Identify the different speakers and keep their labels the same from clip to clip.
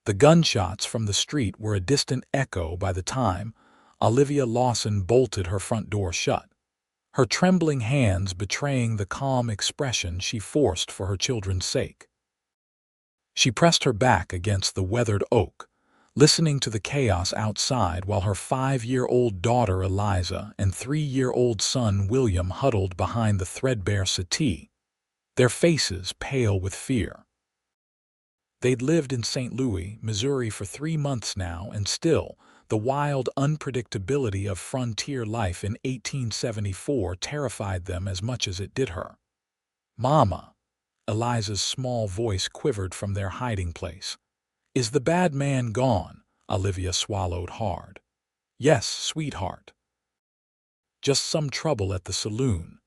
Speaker 1: The gunshots from the street were a distant echo by the time Olivia Lawson bolted her front door shut, her trembling hands betraying the calm expression she forced for her children's sake. She pressed her back against the weathered oak, listening to the chaos outside while her 5-year-old daughter Eliza and 3-year-old son William huddled behind the threadbare settee, their faces pale with fear. They'd lived in St. Louis, Missouri for 3 months now, and still, the wild unpredictability of frontier life in 1874 terrified them as much as it did her. "Mama," Eliza's small voice quivered from their hiding place. "Is the bad man gone?" Olivia swallowed hard. "Yes, sweetheart. Just some trouble at the saloon."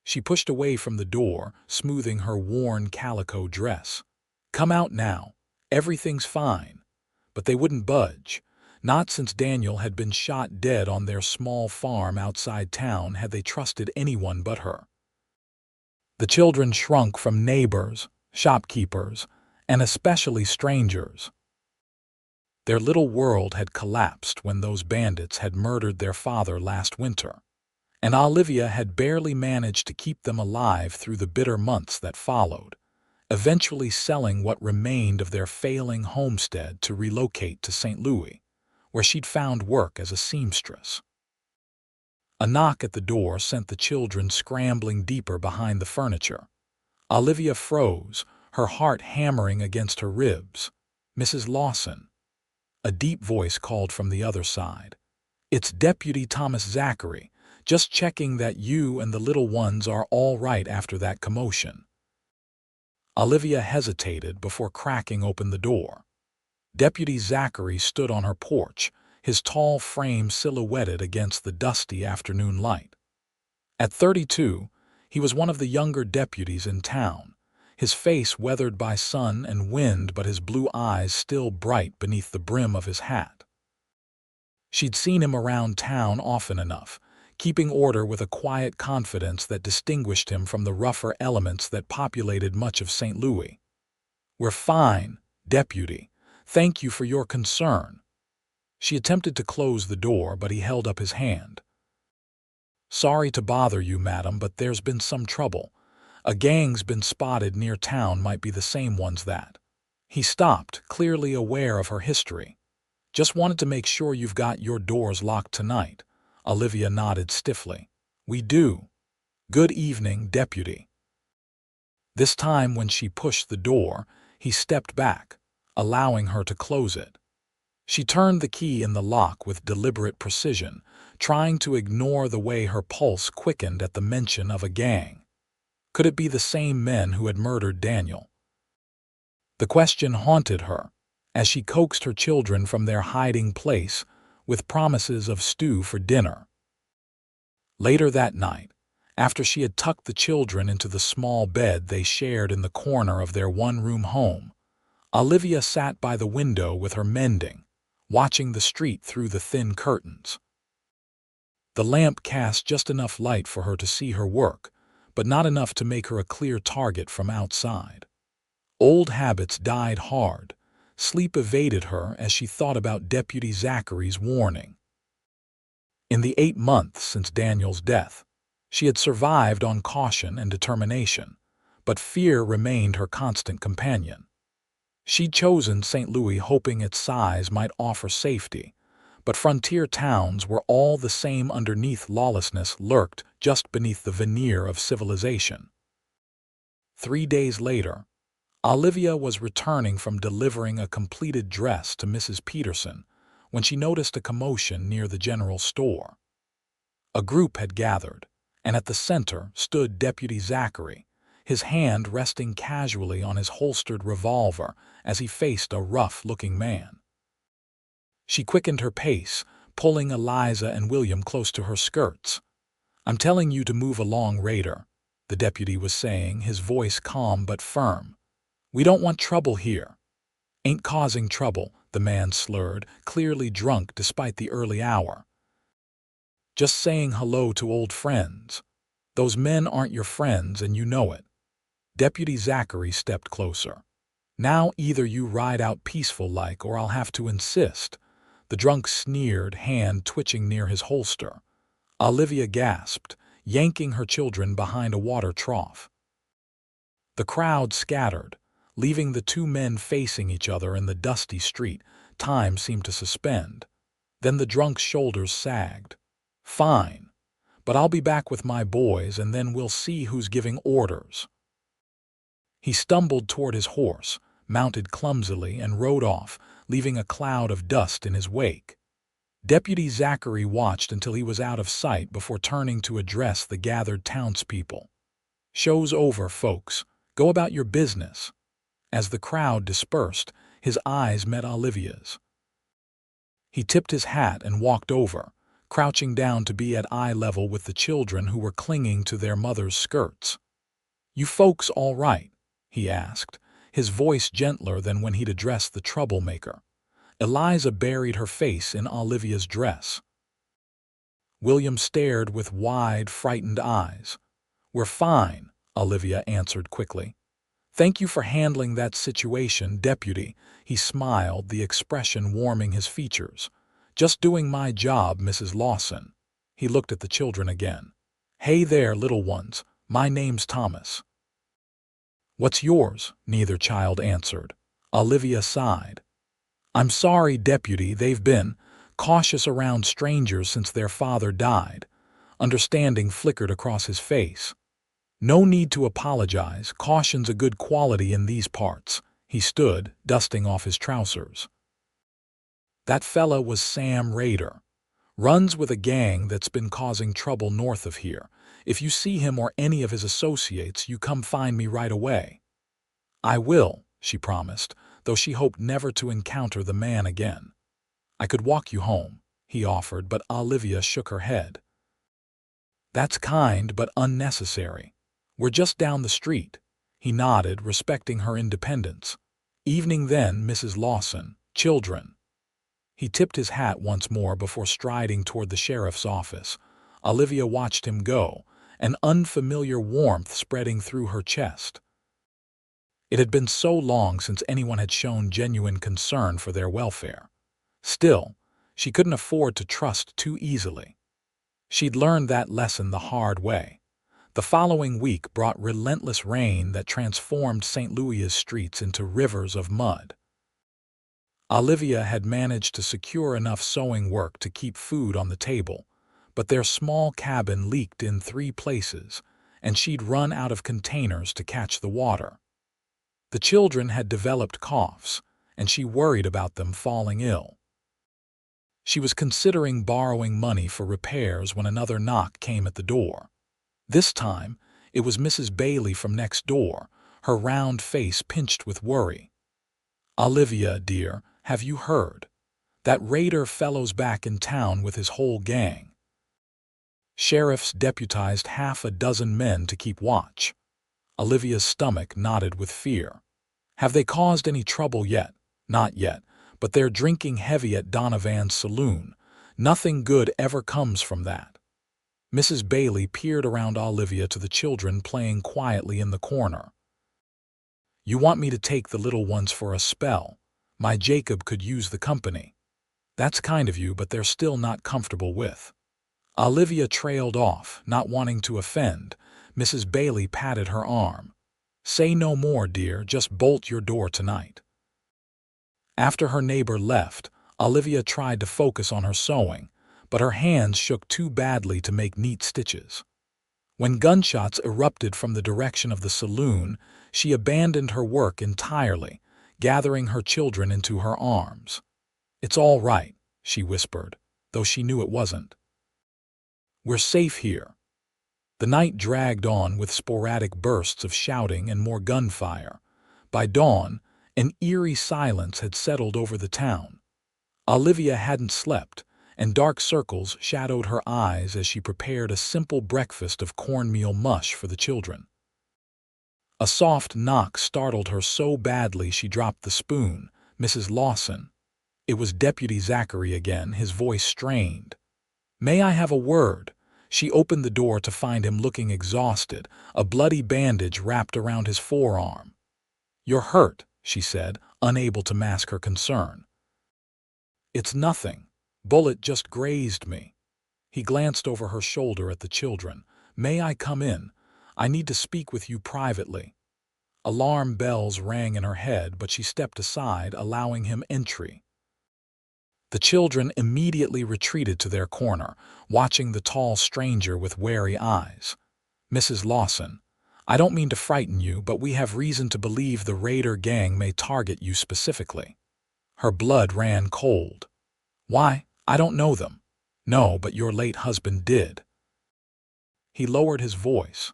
Speaker 1: She pushed away from the door, smoothing her worn calico dress. "Come out now. Everything's fine." But they wouldn't budge. Not since Daniel had been shot dead on their small farm outside town had they trusted anyone but her. The children shrunk from neighbors, shopkeepers, and especially strangers. Their little world had collapsed when those bandits had murdered their father last winter, and Olivia had barely managed to keep them alive through the bitter months that followed, eventually selling what remained of their failing homestead to relocate to St. Louis, where she'd found work as a seamstress. A knock at the door sent the children scrambling deeper behind the furniture. Olivia froze, her heart hammering against her ribs. "Mrs. Lawson." A deep voice called from the other side. "It's Deputy Thomas Zachary, just checking that you and the little ones are all right after that commotion." Olivia hesitated before cracking open the door. Deputy Zachary stood on her porch, his tall frame silhouetted against the dusty afternoon light. At 32, he was one of the younger deputies in town, his face weathered by sun and wind but his blue eyes still bright beneath the brim of his hat. She'd seen him around town often enough, keeping order with a quiet confidence that distinguished him from the rougher elements that populated much of St. Louis. "We're fine, Deputy. Thank you for your concern." She attempted to close the door, but he held up his hand. "Sorry to bother you, madam, but there's been some trouble. A gang's been spotted near town, might be the same ones that—" He stopped, clearly aware of her history. "Just wanted to make sure you've got your doors locked tonight." Olivia nodded stiffly. "We do. Good evening, Deputy." This time when she pushed the door, he stepped back, allowing her to close it. She turned the key in the lock with deliberate precision, trying to ignore the way her pulse quickened at the mention of a gang. Could it be the same men who had murdered Daniel? The question haunted her, as she coaxed her children from their hiding place with promises of stew for dinner. Later that night, after she had tucked the children into the small bed they shared in the corner of their one-room home, Olivia sat by the window with her mending, watching the street through the thin curtains. The lamp cast just enough light for her to see her work, but not enough to make her a clear target from outside. Old habits died hard. Sleep evaded her as she thought about Deputy Zachary's warning. In the 8 months since Daniel's death, she had survived on caution and determination, but fear remained her constant companion. She'd chosen St. Louis hoping its size might offer safety, but frontier towns were all the same underneath. Lawlessness lurked just beneath the veneer of civilization. 3 days later, Olivia was returning from delivering a completed dress to Mrs. Peterson when she noticed a commotion near the general store. A group had gathered, and at the center stood Deputy Zachary, his hand resting casually on his holstered revolver as he faced a rough-looking man. She quickened her pace, pulling Eliza and William close to her skirts. "I'm telling you to move along, Raider," the deputy was saying, his voice calm but firm. "We don't want trouble here." "Ain't causing trouble," the man slurred, clearly drunk despite the early hour. "Just saying hello to old friends. Those men aren't your friends and you know it." Deputy Zachary stepped closer. Now either you ride out peaceful-like or I'll have to insist." The drunk sneered, hand twitching near his holster. Olivia gasped, yanking her children behind a water trough. The crowd scattered, leaving the two men facing each other in the dusty street. Time seemed to suspend. Then the drunk's shoulders sagged. "Fine, but I'll be back with my boys and then we'll see who's giving orders." He stumbled toward his horse, mounted clumsily, and rode off, leaving a cloud of dust in his wake. Deputy Zachary watched until he was out of sight before turning to address the gathered townspeople. "Show's over, folks. Go about your business." As the crowd dispersed, his eyes met Olivia's. He tipped his hat and walked over, crouching down to be at eye level with the children who were clinging to their mother's skirts. "You folks all right?" he asked, his voice gentler than when he'd addressed the troublemaker. Eliza buried her face in Olivia's dress. William stared with wide, frightened eyes. "We're fine," Olivia answered quickly. "Thank you for handling that situation, Deputy." He smiled, the expression warming his features. "Just doing my job, Mrs. Lawson." He looked at the children again. "Hey there, little ones. My name's Thomas." "What's yours?" neither child answered. Olivia sighed. "I'm sorry, Deputy, they've been cautious around strangers since their father died." Understanding flickered across his face. "No need to apologize. Caution's a good quality in these parts." He stood, dusting off his trousers. "That fella was Sam Rader. Runs with a gang that's been causing trouble north of here. If you see him or any of his associates, you come find me right away." "I will," she promised, though she hoped never to encounter the man again. "I could walk you home," he offered, but Olivia shook her head. "That's kind but unnecessary. We're just down the street." He nodded, respecting her independence. "Evening then, Mrs. Lawson. Children." He tipped his hat once more before striding toward the sheriff's office. Olivia watched him go, an unfamiliar warmth spreading through her chest. It had been so long since anyone had shown genuine concern for their welfare. Still, she couldn't afford to trust too easily. She'd learned that lesson the hard way. The following week brought relentless rain that transformed St. Louis's streets into rivers of mud. Olivia had managed to secure enough sewing work to keep food on the table, but their small cabin leaked in 3 places, and she'd run out of containers to catch the water. The children had developed coughs, and she worried about them falling ill. She was considering borrowing money for repairs when another knock came at the door. This time, it was Mrs. Bailey from next door, her round face pinched with worry. "Olivia, dear, have you heard? That Raider fellow's back in town with his whole gang. Sheriffs deputized 6 men to keep watch." Olivia's stomach knotted with fear. "Have they caused any trouble yet?" "Not yet, but they're drinking heavy at Donovan's saloon. Nothing good ever comes from that." Mrs. Bailey peered around Olivia to the children playing quietly in the corner. "You want me to take the little ones for a spell? My Jacob could use the company." "That's kind of you, but they're still not comfortable with." Olivia trailed off, not wanting to offend. Mrs. Bailey patted her arm. "Say no more, dear, just bolt your door tonight." After her neighbor left, Olivia tried to focus on her sewing, but her hands shook too badly to make neat stitches. When gunshots erupted from the direction of the saloon, she abandoned her work entirely, gathering her children into her arms. "It's all right," she whispered, though she knew it wasn't. "We're safe here." The night dragged on with sporadic bursts of shouting and more gunfire. By dawn, an eerie silence had settled over the town. Olivia hadn't slept, and dark circles shadowed her eyes as she prepared a simple breakfast of cornmeal mush for the children. A soft knock startled her so badly she dropped the spoon. "Mrs. Lawson." It was Deputy Zachary again, his voice strained. "May I have a word?" She opened the door to find him looking exhausted, a bloody bandage wrapped around his forearm. "You're hurt," she said, unable to mask her concern. It's nothing. Bullet just grazed me. He glanced over her shoulder at the children. May I come in? I need to speak with you privately. Alarm bells rang in her head, but she stepped aside, allowing him entry. The children immediately retreated to their corner, watching the tall stranger with wary eyes. Mrs. Lawson, I don't mean to frighten you, but we have reason to believe the raider gang may target you specifically. Her blood ran cold. Why? I don't know them. No, but your late husband did. He lowered his voice.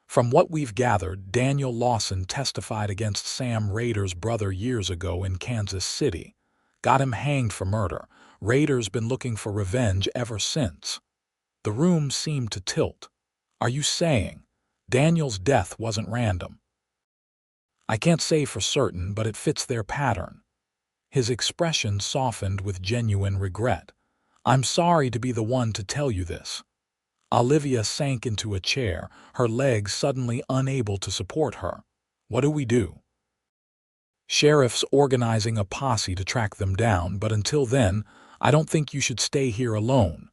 Speaker 1: From what we've gathered, Daniel Lawson testified against Sam Rader's brother years ago in Kansas City. Got him hanged for murder. Rader's been looking for revenge ever since. The room seemed to tilt. Are you saying Daniel's death wasn't random? I can't say for certain, but it fits their pattern. His expression softened with genuine regret. I'm sorry to be the one to tell you this. Olivia sank into a chair, her legs suddenly unable to support her. What do we do? Sheriff's organizing a posse to track them down, but until then, I don't think you should stay here alone.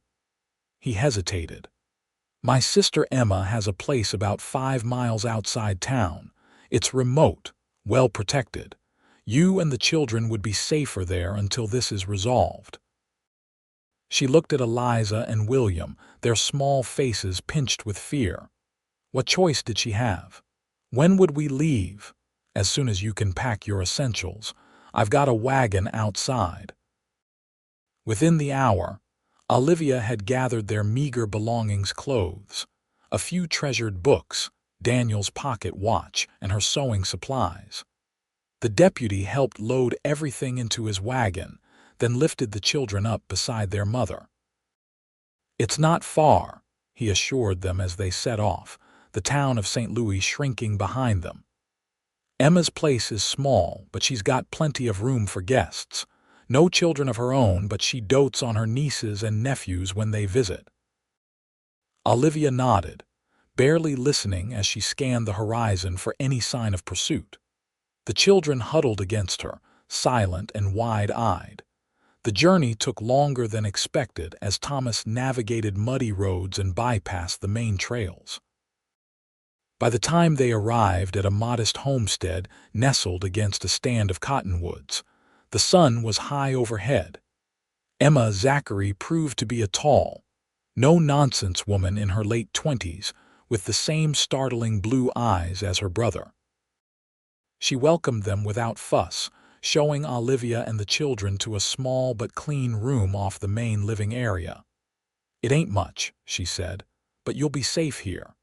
Speaker 1: He hesitated. My sister Emma has a place about 5 miles outside town. It's remote, well protected. You and the children would be safer there until this is resolved. She looked at Eliza and William, their small faces pinched with fear. What choice did she have? When would we leave? As soon as you can pack your essentials. I've got a wagon outside. Within the hour, Olivia had gathered their meager belongings, clothes, a few treasured books, Daniel's pocket watch, and her sewing supplies. The deputy helped load everything into his wagon, then lifted the children up beside their mother. It's not far, he assured them as they set off, the town of St. Louis shrinking behind them. Emma's place is small, but she's got plenty of room for guests. No children of her own, but she dotes on her nieces and nephews when they visit. Olivia nodded, barely listening as she scanned the horizon for any sign of pursuit. The children huddled against her, silent and wide-eyed. The journey took longer than expected as Thomas navigated muddy roads and bypassed the main trails. By the time they arrived at a modest homestead nestled against a stand of cottonwoods, the sun was high overhead. Emma Zachary proved to be a tall, no-nonsense woman in her late 20s, with the same startling blue eyes as her brother. She welcomed them without fuss, showing Olivia and the children to a small but clean room off the main living area. It ain't much, she said, but you'll be safe here.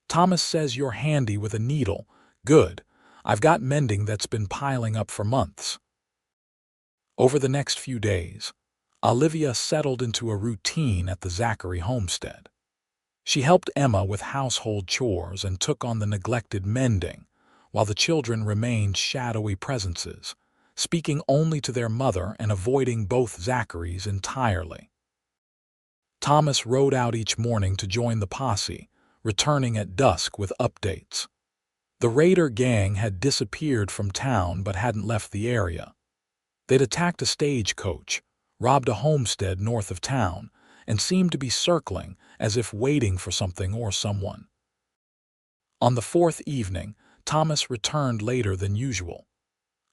Speaker 1: Thomas says you're handy with a needle. Good. I've got mending that's been piling up for months. Over the next few days, Olivia settled into a routine at the Zachary homestead. She helped Emma with household chores and took on the neglected mending, while the children remained shadowy presences, speaking only to their mother and avoiding both Zacharys entirely. Thomas rode out each morning to join the posse, returning at dusk with updates. The raider gang had disappeared from town but hadn't left the area. They'd attacked a stagecoach, robbed a homestead north of town, and seemed to be circling as if waiting for something or someone. On the fourth evening, Thomas returned later than usual.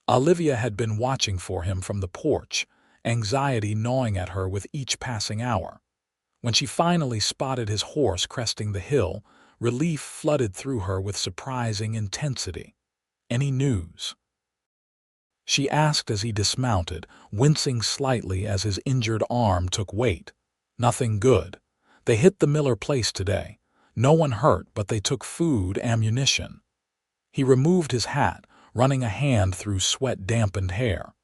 Speaker 1: Olivia had been watching for him from the porch, anxiety gnawing at her with each passing hour. When she finally spotted his horse cresting the hill, relief flooded through her with surprising intensity. Any news? She asked as he dismounted, wincing slightly as his injured arm took weight. Nothing good. They hit the Miller place today. No one hurt, but they took food, ammunition. He removed his hat, running a hand through sweat-dampened hair.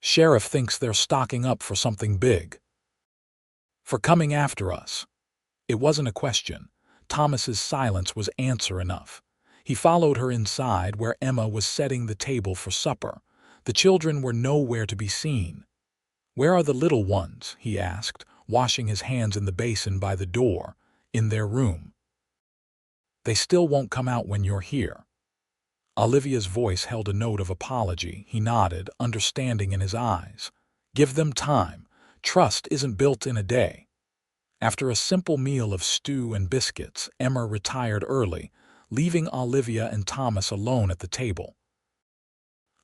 Speaker 1: Sheriff thinks they're stocking up for something big. For coming after us. It wasn't a question. Thomas's silence was answer enough. He followed her inside where Emma was setting the table for supper. The children were nowhere to be seen. Where are the little ones? He asked, washing his hands in the basin by the door. In their room. They still won't come out when you're here. Olivia's voice held a note of apology. He nodded, understanding in his eyes. Give them time. Trust isn't built in a day. After a simple meal of stew and biscuits, Emma retired early, leaving Olivia and Thomas alone at the table.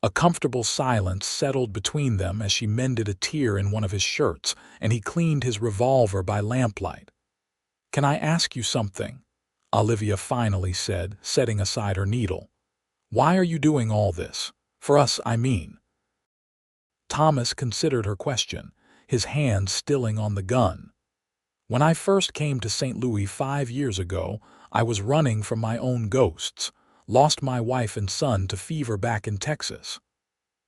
Speaker 1: A comfortable silence settled between them as she mended a tear in one of his shirts, and he cleaned his revolver by lamplight. "Can I ask you something?" Olivia finally said, setting aside her needle. "Why are you doing all this? For us, I mean." Thomas considered her question, his hand stilling on the gun. "When I first came to St. Louis 5 years ago, I was running from my own ghosts, lost my wife and son to fever back in Texas."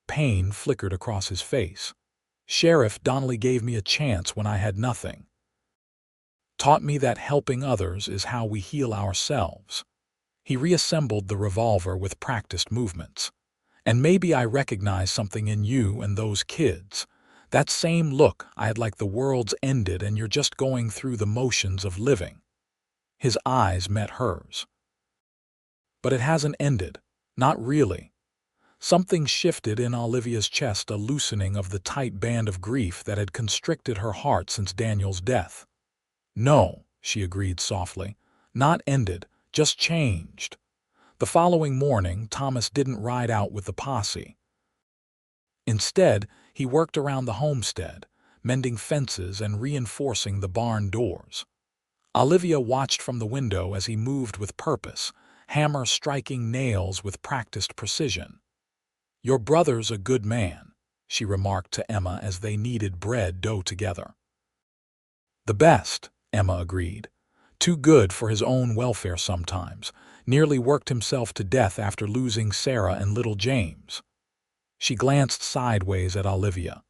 Speaker 1: Pain flickered across his face. "Sheriff Donnelly gave me a chance when I had nothing. Taught me that helping others is how we heal ourselves." He reassembled the revolver with practiced movements. "And maybe I recognize something in you and those kids. That same look I had like the world's ended and you're just going through the motions of living." His eyes met hers. "But it hasn't ended. Not really." Something shifted in Olivia's chest, a loosening of the tight band of grief that had constricted her heart since Daniel's death. "No," she agreed softly. "Not ended, just changed." The following morning, Thomas didn't ride out with the posse. Instead, he worked around the homestead, mending fences and reinforcing the barn doors. Olivia watched from the window as he moved with purpose, hammer striking nails with practiced precision. "Your brother's a good man," she remarked to Emma as they kneaded bread dough together. "The best," Emma agreed. "Too good for his own welfare sometimes. Nearly worked himself to death after losing Sarah and little James." She glanced sideways at Olivia.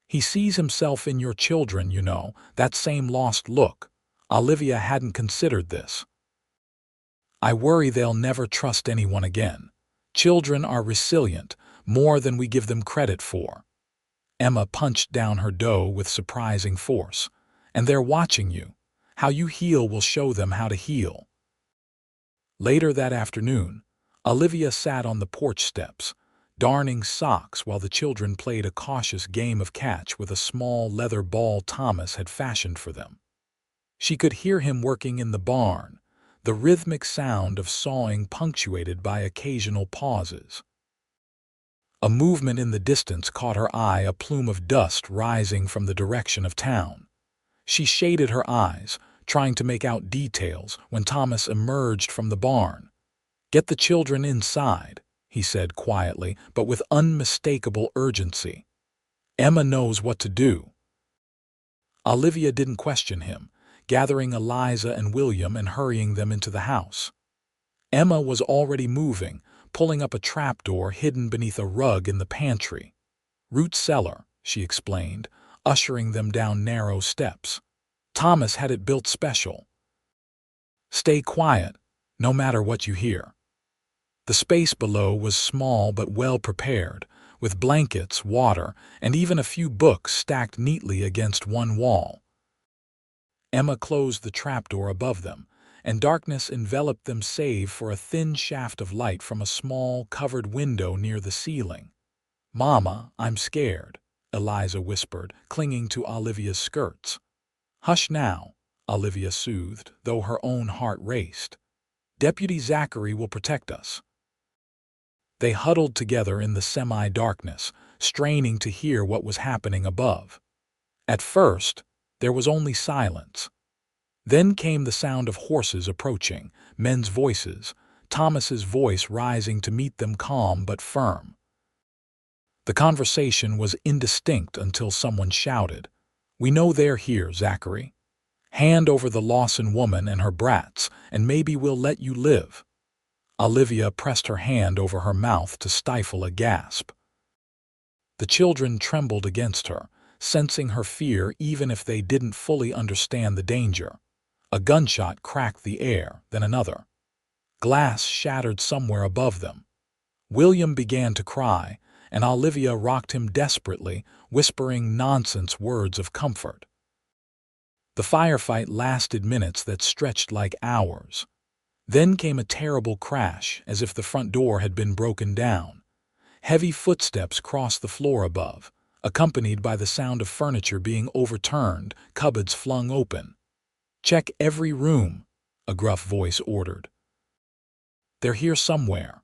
Speaker 1: "He sees himself in your children, you know, that same lost look." Olivia hadn't considered this. "I worry they'll never trust anyone again. Children are resilient, more than we give them credit for." Emma punched down her dough with surprising force. "And they're watching you. How you heal will show them how to heal." Later that afternoon, Olivia sat on the porch steps, darning socks while the children played a cautious game of catch with a small leather ball Thomas had fashioned for them. She could hear him working in the barn, the rhythmic sound of sawing punctuated by occasional pauses. A movement in the distance caught her eye, a plume of dust rising from the direction of town. She shaded her eyes, trying to make out details, when Thomas emerged from the barn. "Get the children inside," he said quietly, but with unmistakable urgency. "Emma knows what to do." Olivia didn't question him, gathering Eliza and William and hurrying them into the house. Emma was already moving, pulling up a trapdoor hidden beneath a rug in the pantry. "Root cellar," she explained, ushering them down narrow steps. "Thomas had it built special. Stay quiet, no matter what you hear." The space below was small but well prepared, with blankets, water, and even a few books stacked neatly against one wall. Emma closed the trapdoor above them, and darkness enveloped them save for a thin shaft of light from a small, covered window near the ceiling. "Mama, I'm scared," Eliza whispered, clinging to Olivia's skirts. "Hush now," Olivia soothed, though her own heart raced. "Deputy Zachary will protect us." They huddled together in the semi-darkness, straining to hear what was happening above. At first, there was only silence. Then came the sound of horses approaching, men's voices, Thomas's voice rising to meet them, calm but firm. The conversation was indistinct until someone shouted, "We know they're here, Zachary. Hand over the Lawson woman and her brats, and maybe we'll let you live." Olivia pressed her hand over her mouth to stifle a gasp. The children trembled against her, sensing her fear even if they didn't fully understand the danger. A gunshot cracked the air, then another. Glass shattered somewhere above them. William began to cry, and Olivia rocked him desperately, whispering nonsense words of comfort. The firefight lasted minutes that stretched like hours. Then came a terrible crash, as if the front door had been broken down. Heavy footsteps crossed the floor above, accompanied by the sound of furniture being overturned, cupboards flung open. "Check every room," a gruff voice ordered. "They're here somewhere."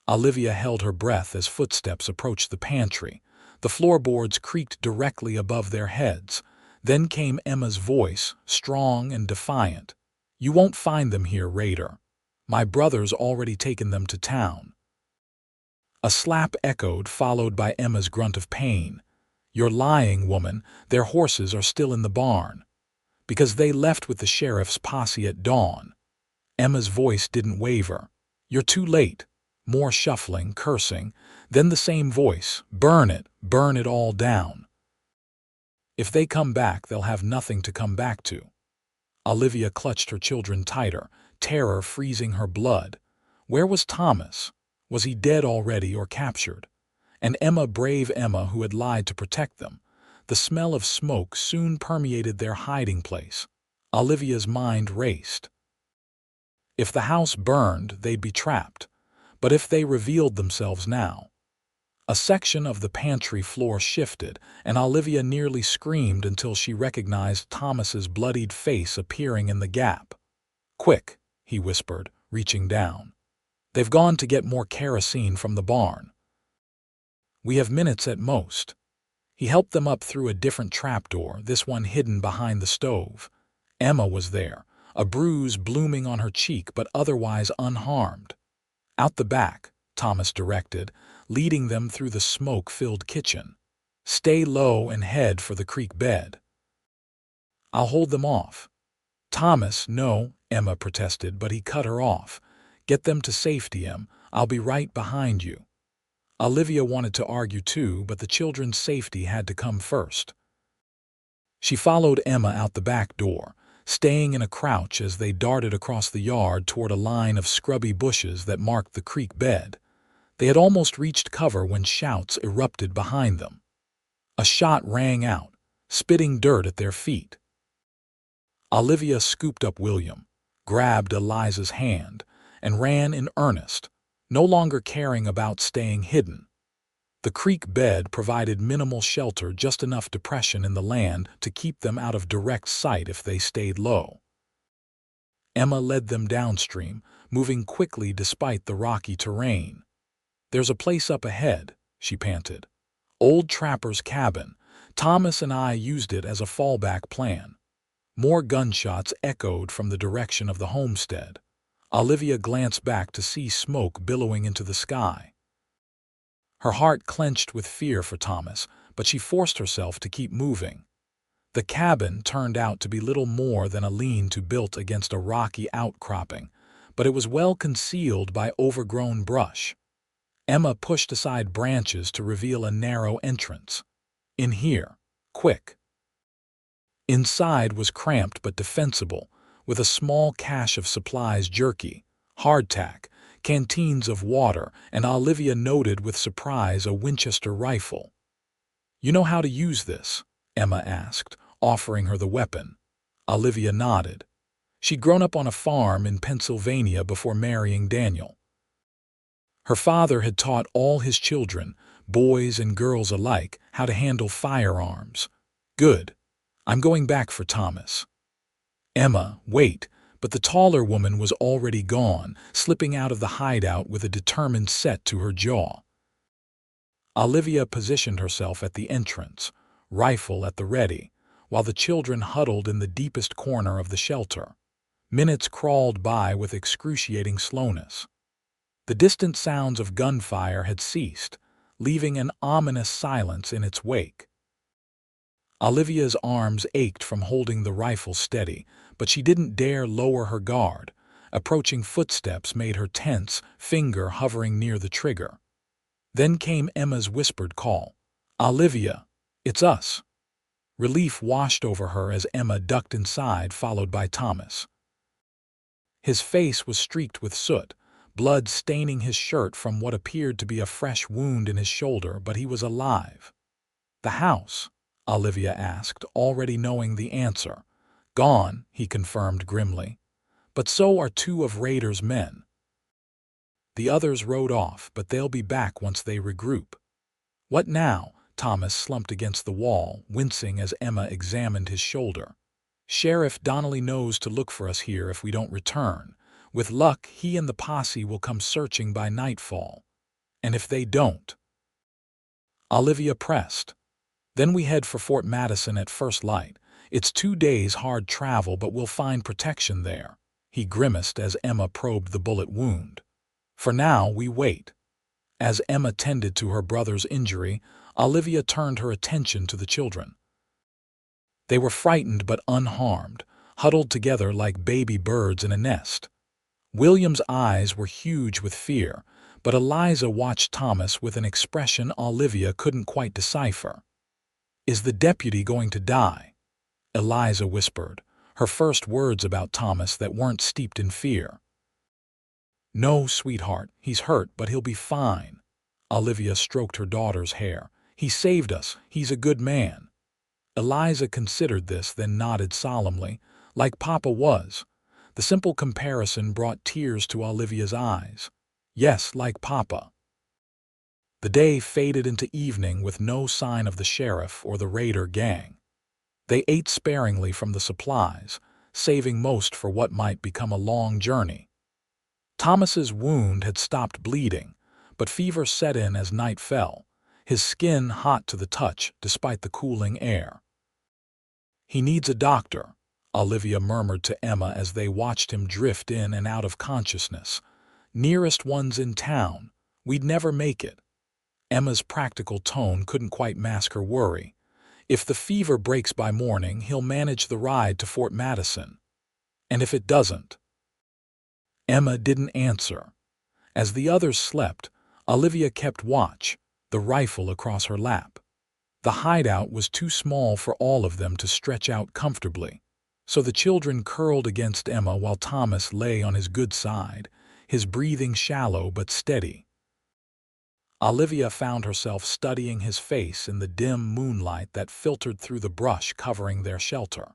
Speaker 1: Olivia held her breath as footsteps approached the pantry. The floorboards creaked directly above their heads. Then came Emma's voice, strong and defiant. "You won't find them here, Raider. My brother's already taken them to town." A slap echoed, followed by Emma's grunt of pain. "You're lying, woman. Their horses are still in the barn. Because they left with the sheriff's posse at dawn." Emma's voice didn't waver. "You're too late." More shuffling, cursing. Then the same voice. Burn it all down. "If they come back, they'll have nothing to come back to." Olivia clutched her children tighter, terror freezing her blood. Where was Thomas? Was he dead already or captured? And Emma, brave Emma, who had lied to protect them. The smell of smoke soon permeated their hiding place. Olivia's mind raced. If the house burned, they'd be trapped. But if they revealed themselves now? A section of the pantry floor shifted, and Olivia nearly screamed until she recognized Thomas's bloodied face appearing in the gap. "Quick," he whispered, reaching down. "They've gone to get more kerosene from the barn. We have minutes at most." He helped them up through a different trapdoor, this one hidden behind the stove. Emma was there, a bruise blooming on her cheek but otherwise unharmed. "Out the back," Thomas directed, leading them through the smoke-filled kitchen. "Stay low and head for the creek bed." "I'll hold them off." "Thomas, no," Emma protested, but he cut her off. "Get them to safety, Em. I'll be right behind you." Olivia wanted to argue too, but the children's safety had to come first. She followed Emma out the back door, staying in a crouch as they darted across the yard toward a line of scrubby bushes that marked the creek bed. They had almost reached cover when shouts erupted behind them. A shot rang out, spitting dirt at their feet. Olivia scooped up William, grabbed Eliza's hand, and ran in earnest, no longer caring about staying hidden. The creek bed provided minimal shelter, just enough depression in the land to keep them out of direct sight if they stayed low. Emma led them downstream, moving quickly despite the rocky terrain. "There's a place up ahead," she panted. "Old Trapper's cabin. Thomas and I used it as a fallback plan." More gunshots echoed from the direction of the homestead. Olivia glanced back to see smoke billowing into the sky. Her heart clenched with fear for Thomas, but she forced herself to keep moving. The cabin turned out to be little more than a lean-to built against a rocky outcropping, but it was well concealed by overgrown brush. Emma pushed aside branches to reveal a narrow entrance. "In here, quick." Inside was cramped but defensible, with a small cache of supplies: jerky, hardtack, canteens of water, and Olivia noted with surprise a Winchester rifle. "You know how to use this?" Emma asked, offering her the weapon. Olivia nodded. She'd grown up on a farm in Pennsylvania before marrying Daniel. Her father had taught all his children, boys and girls alike, how to handle firearms. "Good. I'm going back for Thomas." "Emma, wait," but the taller woman was already gone, slipping out of the hideout with a determined set to her jaw. Olivia positioned herself at the entrance, rifle at the ready, while the children huddled in the deepest corner of the shelter. Minutes crawled by with excruciating slowness. The distant sounds of gunfire had ceased, leaving an ominous silence in its wake. Olivia's arms ached from holding the rifle steady, but she didn't dare lower her guard. Approaching footsteps made her tense, finger hovering near the trigger. Then came Emma's whispered call. "Olivia, it's us." Relief washed over her as Emma ducked inside, followed by Thomas. His face was streaked with soot, blood staining his shirt from what appeared to be a fresh wound in his shoulder, but he was alive. "The house?" Olivia asked, already knowing the answer. "Gone," he confirmed grimly. But so are two of Raiders' men. The others rode off, but they'll be back once they regroup. What now? Thomas slumped against the wall, wincing as Emma examined his shoulder. Sheriff Donnelly knows to look for us here if we don't return. With luck, he and the posse will come searching by nightfall. And if they don't? Olivia pressed. Then we head for Fort Madison at first light. It's 2 days hard travel, but we'll find protection there. He grimaced as Emma probed the bullet wound. For now, we wait. As Emma tended to her brother's injury, Olivia turned her attention to the children. They were frightened but unharmed, huddled together like baby birds in a nest. William's eyes were huge with fear, but Eliza watched Thomas with an expression Olivia couldn't quite decipher. "Is the deputy going to die?" Eliza whispered, her first words about Thomas that weren't steeped in fear. "No, sweetheart, he's hurt, but he'll be fine." Olivia stroked her daughter's hair. "He saved us. He's a good man." Eliza considered this, then nodded solemnly, like Papa was. The simple comparison brought tears to Olivia's eyes. Yes, like Papa. The day faded into evening with no sign of the sheriff or the Raider gang. They ate sparingly from the supplies, saving most for what might become a long journey. Thomas's wound had stopped bleeding, but fever set in as night fell, his skin hot to the touch despite the cooling air. "He needs a doctor," Olivia murmured to Emma as they watched him drift in and out of consciousness. "Nearest one's in town. We'd never make it." Emma's practical tone couldn't quite mask her worry. "If the fever breaks by morning, he'll manage the ride to Fort Madison. And if it doesn't?" Emma didn't answer. As the others slept, Olivia kept watch, the rifle across her lap. The hideout was too small for all of them to stretch out comfortably, so the children curled against Emma while Thomas lay on his good side, his breathing shallow but steady. Olivia found herself studying his face in the dim moonlight that filtered through the brush covering their shelter.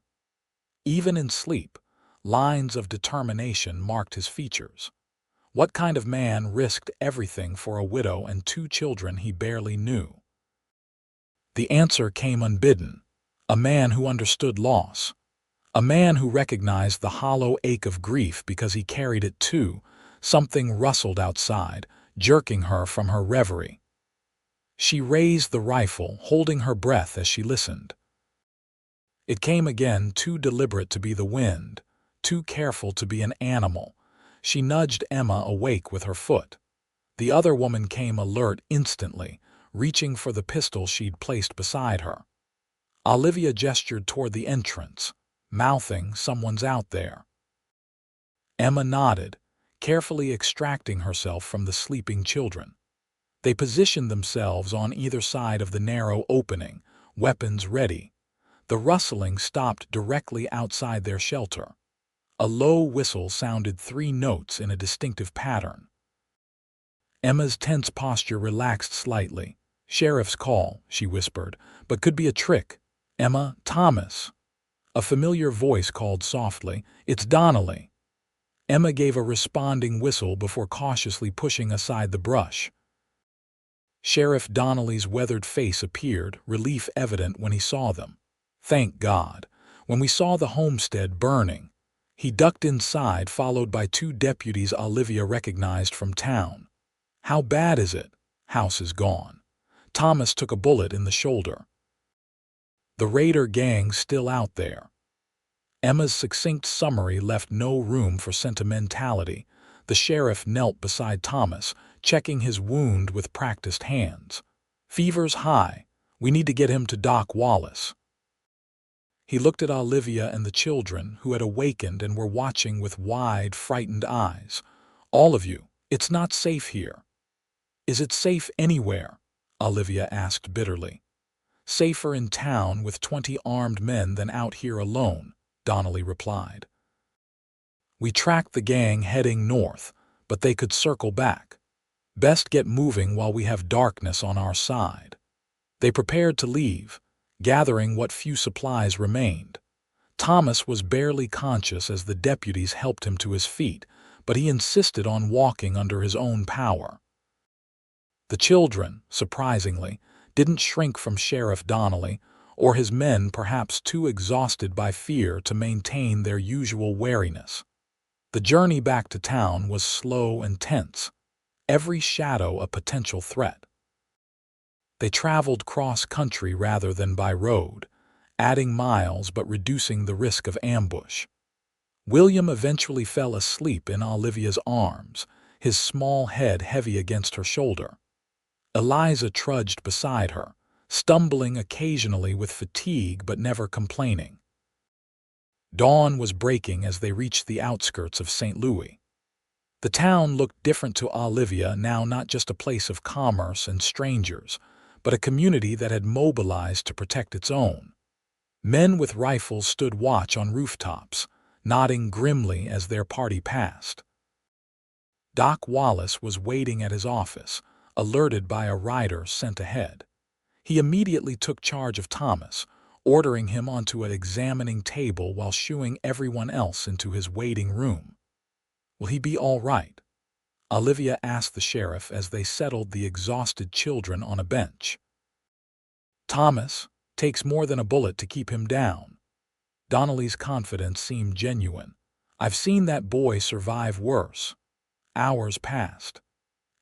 Speaker 1: Even in sleep, lines of determination marked his features. What kind of man risked everything for a widow and 2 children he barely knew? The answer came unbidden. A man who understood loss. A man who recognized the hollow ache of grief because he carried it too. Something rustled outside, jerking her from her reverie. She raised the rifle, holding her breath as she listened. It came again, too deliberate to be the wind, too careful to be an animal. She nudged Emma awake with her foot. The other woman came alert instantly, reaching for the pistol she'd placed beside her. Olivia gestured toward the entrance, mouthing, "Someone's out there." Emma nodded, carefully extracting herself from the sleeping children. They positioned themselves on either side of the narrow opening, weapons ready. The rustling stopped directly outside their shelter. A low whistle sounded 3 notes in a distinctive pattern. Emma's tense posture relaxed slightly. "Sheriff's call," she whispered, "but could be a trick." "Emma, Thomas." A familiar voice called softly, "It's Donnelly." Emma gave a responding whistle before cautiously pushing aside the brush. Sheriff Donnelly's weathered face appeared, relief evident when he saw them. "Thank God." When we saw the homestead burning, he ducked inside, followed by 2 deputies Olivia recognized from town. "How bad is it?" "House is gone." Thomas took a bullet in the shoulder. "The Raider gang's still out there." Emma's succinct summary left no room for sentimentality. The sheriff knelt beside Thomas, checking his wound with practiced hands. "Fever's high. We need to get him to Doc Wallace." He looked at Olivia and the children, who had awakened and were watching with wide, frightened eyes. "All of you, it's not safe here." "Is it safe anywhere?" Olivia asked bitterly. "Safer in town with 20 armed men than out here alone," Donnelly replied. "We tracked the gang heading north, but they could circle back. Best get moving while we have darkness on our side." They prepared to leave, gathering what few supplies remained. Thomas was barely conscious as the deputies helped him to his feet, but he insisted on walking under his own power. The children, surprisingly, didn't shrink from Sheriff Donnelly, or his men perhaps too exhausted by fear to maintain their usual wariness. The journey back to town was slow and tense, every shadow a potential threat. They traveled cross-country rather than by road, adding miles but reducing the risk of ambush. William eventually fell asleep in Olivia's arms, his small head heavy against her shoulder. Eliza trudged beside her, stumbling occasionally with fatigue but never complaining. Dawn was breaking as they reached the outskirts of St. Louis. The town looked different to Olivia, now not just a place of commerce and strangers, but a community that had mobilized to protect its own. Men with rifles stood watch on rooftops, nodding grimly as their party passed. Doc Wallace was waiting at his office, alerted by a rider sent ahead. He immediately took charge of Thomas, ordering him onto an examining table while shooing everyone else into his waiting room. "Will he be all right?" Olivia asked the sheriff as they settled the exhausted children on a bench. "Thomas, takes more than a bullet to keep him down." Donnelly's confidence seemed genuine. "I've seen that boy survive worse." Hours passed.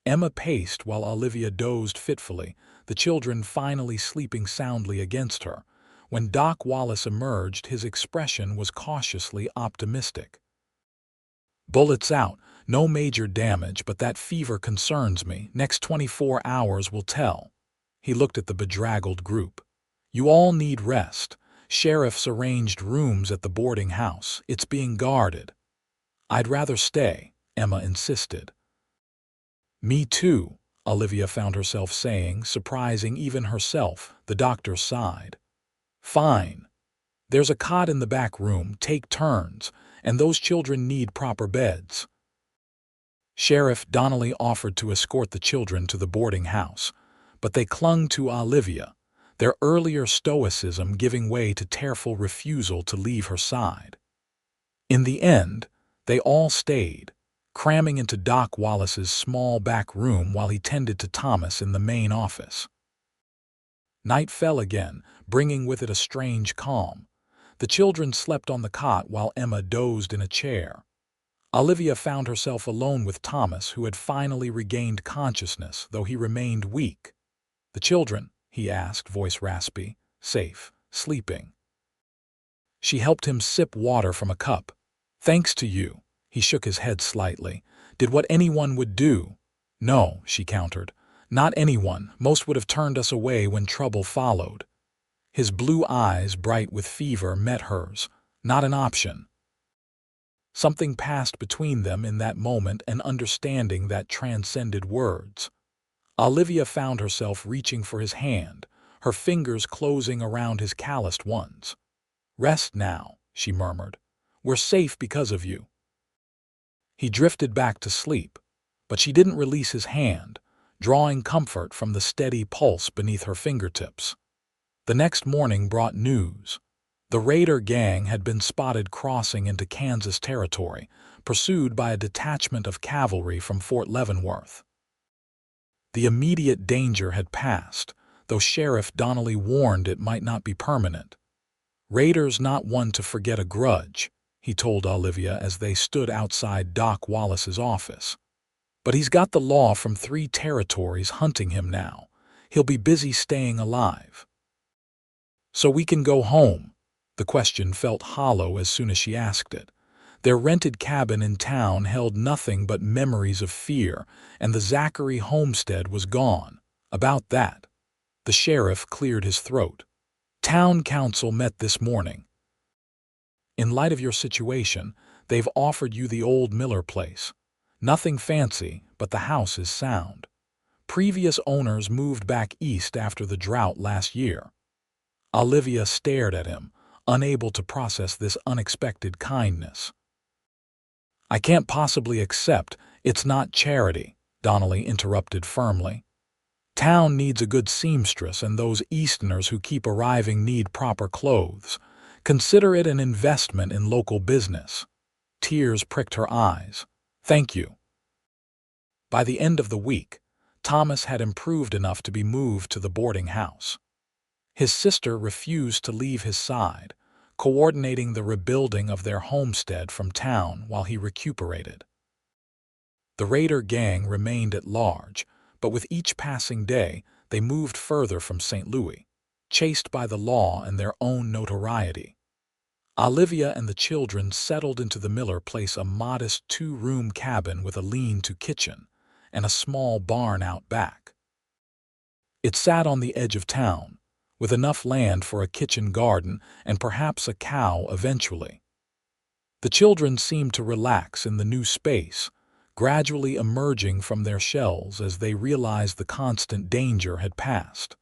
Speaker 1: Emma paced while Olivia dozed fitfully, the children finally sleeping soundly against her. When Doc Wallace emerged, his expression was cautiously optimistic. "Bullets out, no major damage, but that fever concerns me. Next 24 hours will tell." He looked at the bedraggled group. "You all need rest. Sheriff's arranged rooms at the boarding house. It's being guarded." "I'd rather stay," Emma insisted. "Me too," Olivia found herself saying, surprising even herself. The doctor sighed. "Fine. There's a cot in the back room, take turns, and those children need proper beds." Sheriff Donnelly offered to escort the children to the boarding house, but they clung to Olivia, their earlier stoicism giving way to tearful refusal to leave her side. In the end, they all stayed, cramming into Doc Wallace's small back room while he tended to Thomas in the main office. Night fell again, bringing with it a strange calm. The children slept on the cot while Emma dozed in a chair. Olivia found herself alone with Thomas, who had finally regained consciousness, though he remained weak. "The children?" he asked, voice raspy. "Safe, sleeping." She helped him sip water from a cup. "Thanks to you." He shook his head slightly. "Did what anyone would do." "No," she countered. "Not anyone. Most would have turned us away when trouble followed." His blue eyes, bright with fever, met hers. "Not an option." Something passed between them in that moment, an understanding that transcended words. Olivia found herself reaching for his hand, her fingers closing around his calloused ones. "Rest now," she murmured. "We're safe because of you." He drifted back to sleep, but she didn't release his hand, drawing comfort from the steady pulse beneath her fingertips. The next morning brought news. The Raider gang had been spotted crossing into Kansas territory, pursued by a detachment of cavalry from Fort Leavenworth. The immediate danger had passed, though Sheriff Donnelly warned it might not be permanent. "Raiders not one to forget a grudge," he told Olivia as they stood outside Doc Wallace's office. "But he's got the law from 3 territories hunting him now. He'll be busy staying alive." "So we can go home?" The question felt hollow as soon as she asked it. Their rented cabin in town held nothing but memories of fear, and the Zachary homestead was gone. "About that." The sheriff cleared his throat. "Town council met this morning. In light of your situation, they've offered you the old Miller place. Nothing fancy, but the house is sound. Previous owners moved back east after the drought last year." Olivia stared at him, unable to process this unexpected kindness. "I can't possibly accept. It's not charity," Donnelly interrupted firmly. "Town needs a good seamstress, and those Easterners who keep arriving need proper clothes. Consider it an investment in local business. Tears pricked her eyes. Thank you. By the end of the week, Thomas had improved enough to be moved to the boarding house. His sister refused to leave his side, coordinating the rebuilding of their homestead from town while he recuperated. The raider gang remained at large, but with each passing day, they moved further from St. Louis, chased by the law and their own notoriety. Olivia and the children settled into the Miller place, a modest 2-room cabin with a lean-to kitchen and a small barn out back. It sat on the edge of town, with enough land for a kitchen garden and perhaps a cow eventually. The children seemed to relax in the new space, gradually emerging from their shells as they realized the constant danger had passed.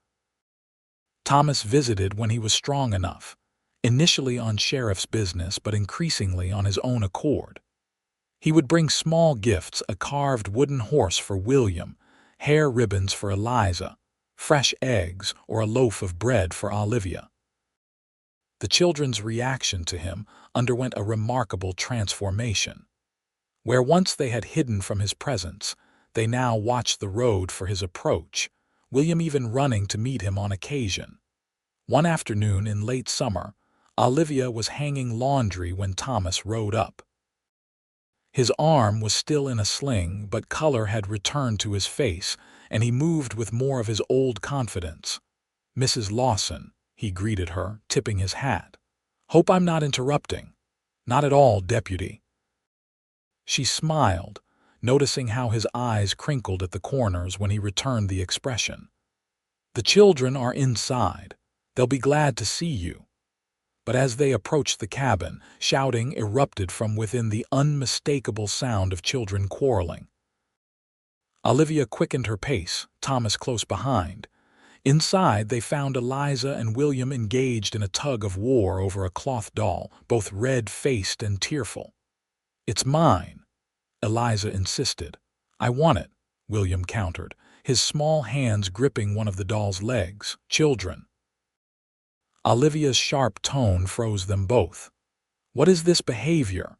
Speaker 1: Thomas visited when he was strong enough, initially on sheriff's business but increasingly on his own accord. He would bring small gifts, a carved wooden horse for William, hair ribbons for Eliza, fresh eggs, or a loaf of bread for Olivia. The children's reaction to him underwent a remarkable transformation. Where once they had hidden from his presence, they now watched the road for his approach, William even running to meet him on occasion. One afternoon in late summer, Olivia was hanging laundry when Thomas rode up. His arm was still in a sling, but color had returned to his face, and he moved with more of his old confidence. "Mrs. Lawson," he greeted her, tipping his hat. "Hope I'm not interrupting." "Not at all, Deputy." She smiled, noticing how his eyes crinkled at the corners when he returned the expression. "The children are inside. They'll be glad to see you." But as they approached the cabin, shouting erupted from within, the unmistakable sound of children quarreling. Olivia quickened her pace, Thomas close behind. Inside, they found Eliza and William engaged in a tug of war over a cloth doll, both red-faced and tearful. "It's mine," Eliza insisted. "I want it," William countered, his small hands gripping one of the doll's legs. "Children." Olivia's sharp tone froze them both. "What is this behavior?"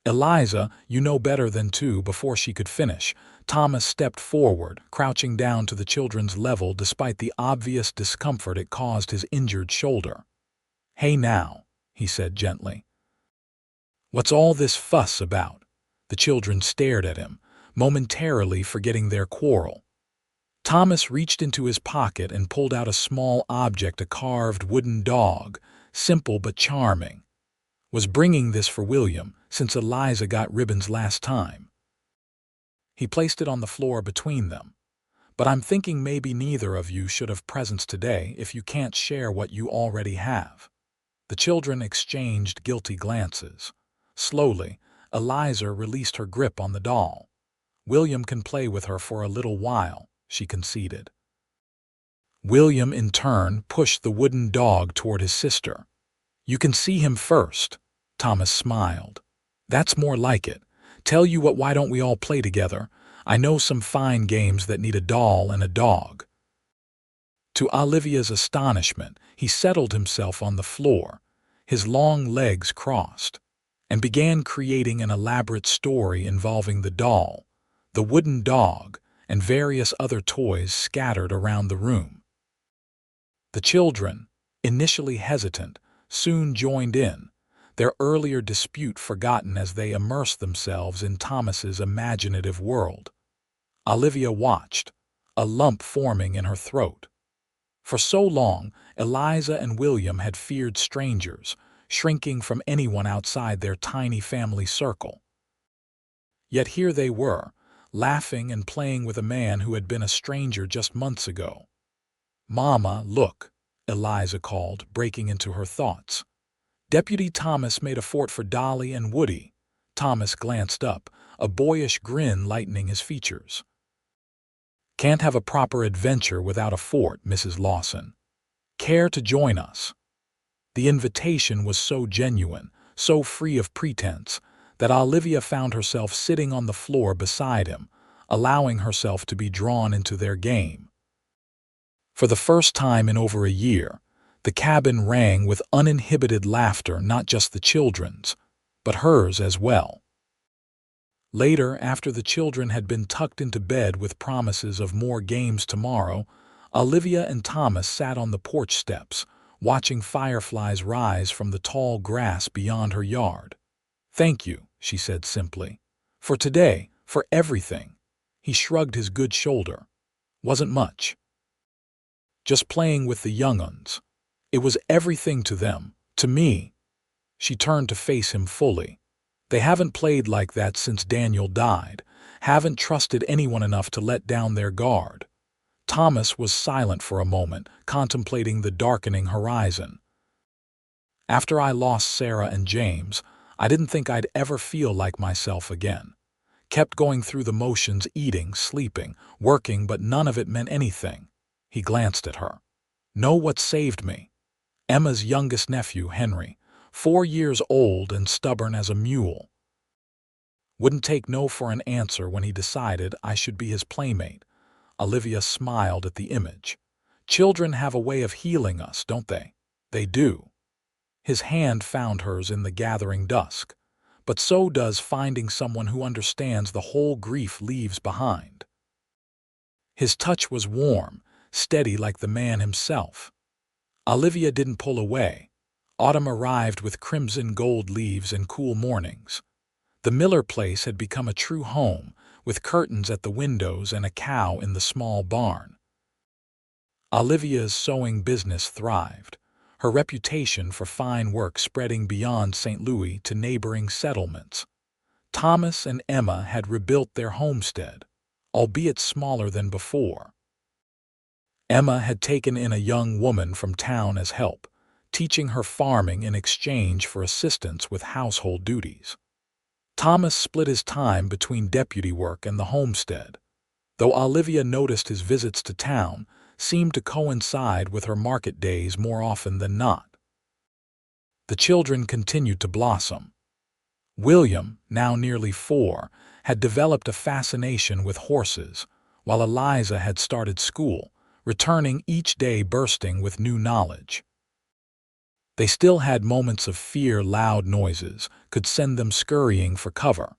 Speaker 1: "Eliza, you know better than to." Before she could finish, Thomas stepped forward, crouching down to the children's level despite the obvious discomfort it caused his injured shoulder. "Hey now," he said gently. "What's all this fuss about?" The children stared at him, momentarily forgetting their quarrel. Thomas reached into his pocket and pulled out a small object, a carved wooden dog, simple but charming. "Was bringing this for William, since Eliza got ribbons last time." He placed it on the floor between them. "But I'm thinking maybe neither of you should have presents today if you can't share what you already have." The children exchanged guilty glances. Slowly, Eliza released her grip on the doll. "William can play with her for a little while," she conceded. William, in turn, pushed the wooden dog toward his sister. "You can see him first," Thomas smiled. "That's more like it. Tell you what, why don't we all play together? I know some fine games that need a doll and a dog." To Olivia's astonishment, he settled himself on the floor, his long legs crossed, and began creating an elaborate story involving the doll, the wooden dog, and various other toys scattered around the room. The children, initially hesitant, soon joined in, their earlier dispute forgotten as they immersed themselves in Thomas's imaginative world. Olivia watched, a lump forming in her throat. For so long, Eliza and William had feared strangers, shrinking from anyone outside their tiny family circle. Yet here they were, laughing and playing with a man who had been a stranger just months ago. "Mama, look," Eliza called, breaking into her thoughts. Deputy Thomas made a fort for Dolly and Woody. Thomas glanced up, a boyish grin lightening his features. "Can't have a proper adventure without a fort, Mrs. Lawson. Care to join us?" The invitation was so genuine, so free of pretense, that Olivia found herself sitting on the floor beside him, allowing herself to be drawn into their game. For the first time in over a year, The cabin rang with uninhibited laughter, not just the children's, but hers as well. Later, after the children had been tucked into bed with promises of more games tomorrow, Olivia and Thomas sat on the porch steps, watching fireflies rise from the tall grass beyond her yard. "Thank you," she said simply. "For today, for everything." He shrugged his good shoulder. "Wasn't much. Just playing with the young uns. It was everything to them, to me." She turned to face him fully. "They haven't played like that since Daniel died, haven't trusted anyone enough to let down their guard." Thomas was silent for a moment, contemplating the darkening horizon. "After I lost Sarah and James, I didn't think I'd ever feel like myself again. Kept going through the motions, eating, sleeping, working, but none of it meant anything." He glanced at her. "Know what saved me? Emma's youngest nephew, Henry, 4 years old and stubborn as a mule. Wouldn't take no for an answer when he decided I should be his playmate." Olivia smiled at the image. "Children have a way of healing us, don't they?" "They do." His hand found hers in the gathering dusk. "But so does finding someone who understands the whole grief leaves behind." His touch was warm, steady like the man himself. Olivia didn't pull away. Autumn arrived with crimson gold leaves and cool mornings. The Miller place had become a true home, with curtains at the windows and a cow in the small barn. Olivia's sewing business thrived, her reputation for fine work spreading beyond St. Louis to neighboring settlements. Thomas and Emma had rebuilt their homestead, albeit smaller than before. Emma had taken in a young woman from town as help, teaching her farming in exchange for assistance with household duties. Thomas split his time between deputy work and the homestead, though Olivia noticed his visits to town seemed to coincide with her market days more often than not. The children continued to blossom. William, now nearly 4, had developed a fascination with horses, while Eliza had started school, returning each day bursting with new knowledge. They still had moments of fear. Loud noises could send them scurrying for cover,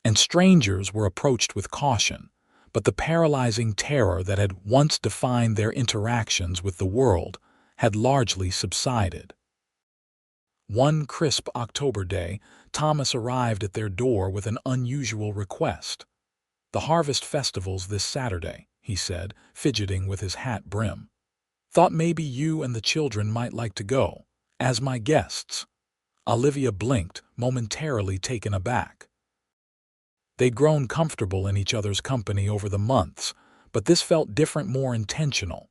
Speaker 1: and strangers were approached with caution, but the paralyzing terror that had once defined their interactions with the world had largely subsided. One crisp October day, Thomas arrived at their door with an unusual request. "The harvest festival's this Saturday," he said, fidgeting with his hat brim. "Thought maybe you and the children might like to go, as my guests." Olivia blinked, momentarily taken aback. They'd grown comfortable in each other's company over the months, but this felt different, more intentional.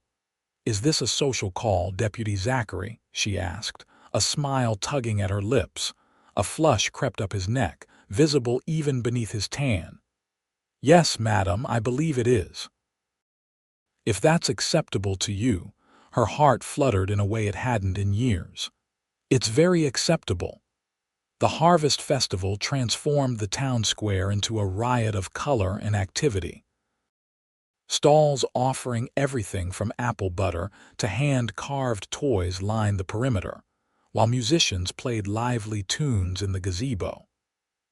Speaker 1: "Is this a social call, Deputy Zachary?" she asked, a smile tugging at her lips. A flush crept up his neck, visible even beneath his tan. "Yes, madam, I believe it is." "If that's acceptable to you." Her heart fluttered in a way it hadn't in years. "It's very acceptable." The harvest festival transformed the town square into a riot of color and activity. Stalls offering everything from apple butter to hand-carved toys lined the perimeter, while musicians played lively tunes in the gazebo.